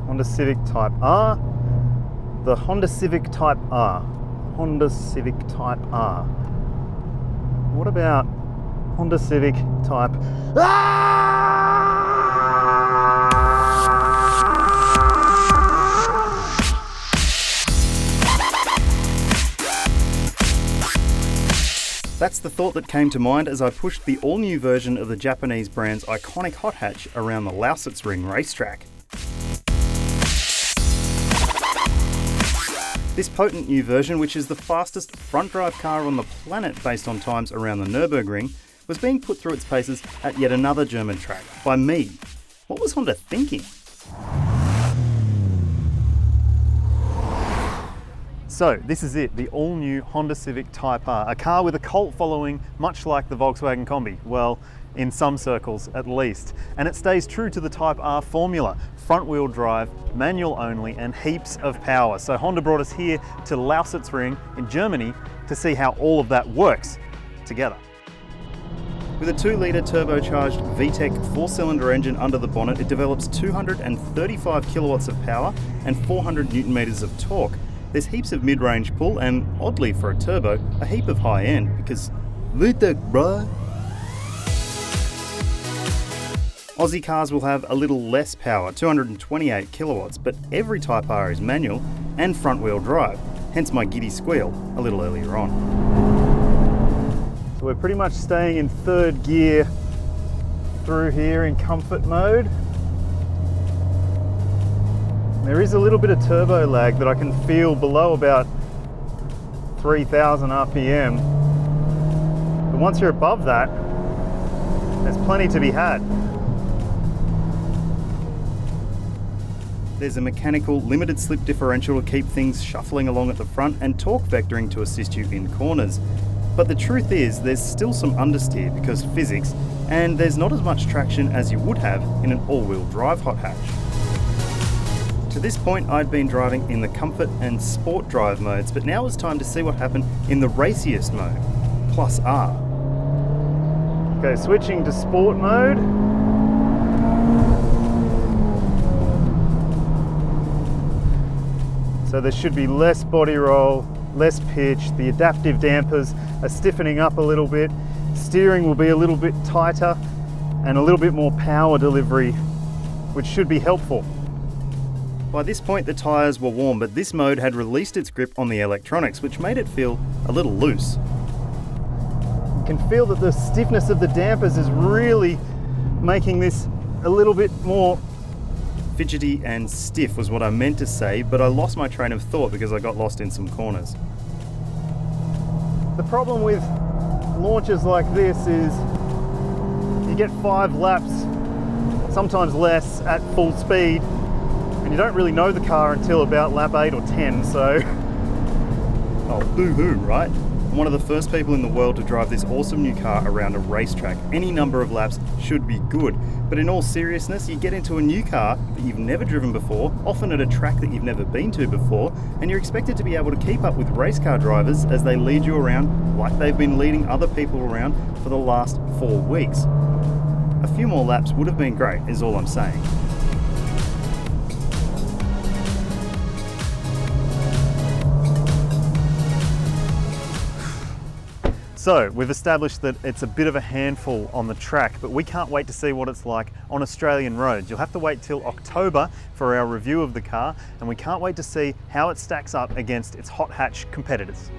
Honda Civic Type R. The Honda Civic Type R. Honda Civic Type R. What about Honda Civic Type That's the thought that came to mind as I pushed the all-new version of the Japanese brand's iconic hot hatch around the Lausitzring racetrack. This potent new version, which is the fastest front-drive car on the planet based on times around the Nürburgring, was being put through its paces at yet another German track, by me. What was Honda thinking? So this is it, the all-new Honda Civic Type R, a car with a cult following much like the Volkswagen Combi, well, in some circles at least. And it stays true to the Type R formula, front-wheel drive, manual only, and heaps of power. So Honda brought us here to Lausitzring in Germany to see how all of that works together. With a 2-litre turbocharged VTEC 4-cylinder engine under the bonnet, it develops 235 kilowatts of power and 400 newton meters of torque. There's heaps of mid-range pull and, oddly for a turbo, a heap of high-end because VTEC, bruh. Aussie cars will have a little less power, 228 kilowatts, but every Type R is manual and front-wheel drive, hence my giddy squeal a little earlier on. So we're pretty much staying in third gear through here in comfort mode. There is a little bit of turbo lag that I can feel below about 3,000 RPM. But once you're above that, there's plenty to be had. There's a mechanical limited slip differential to keep things shuffling along at the front and torque vectoring to assist you in corners. But the truth is, there's still some understeer because physics, and there's not as much traction as you would have in an all-wheel drive hot hatch. To this point, I'd been driving in the comfort and sport drive modes, but now it's time to see what happened in the raciest mode, plus R. Okay, switching to sport mode. So there should be less body roll, less pitch, the adaptive dampers are stiffening up a little bit, steering will be a little bit tighter, and a little bit more power delivery, which should be helpful. By this point the tyres were warm, but this mode had released its grip on the electronics, which made it feel a little loose. You can feel that the stiffness of the dampers is really making this a little bit more fidgety and stiff was what I meant to say, but I lost my train of thought because I got lost in some corners. The problem with launches like this is you get 5 laps, sometimes less, at full speed, and you don't really know the car until about lap 8 or 10, so... Oh, boo-hoo, right? I'm one of the first people in the world to drive this awesome new car around a racetrack. Any number of laps should be good. But in all seriousness, you get into a new car that you've never driven before, often at a track that you've never been to before, and you're expected to be able to keep up with race car drivers as they lead you around like they've been leading other people around for the last 4 weeks. A few more laps would have been great, is all I'm saying. So we've established that it's a bit of a handful on the track, but we can't wait to see what it's like on Australian roads. You'll have to wait till October for our review of the car, and we can't wait to see how it stacks up against its hot hatch competitors.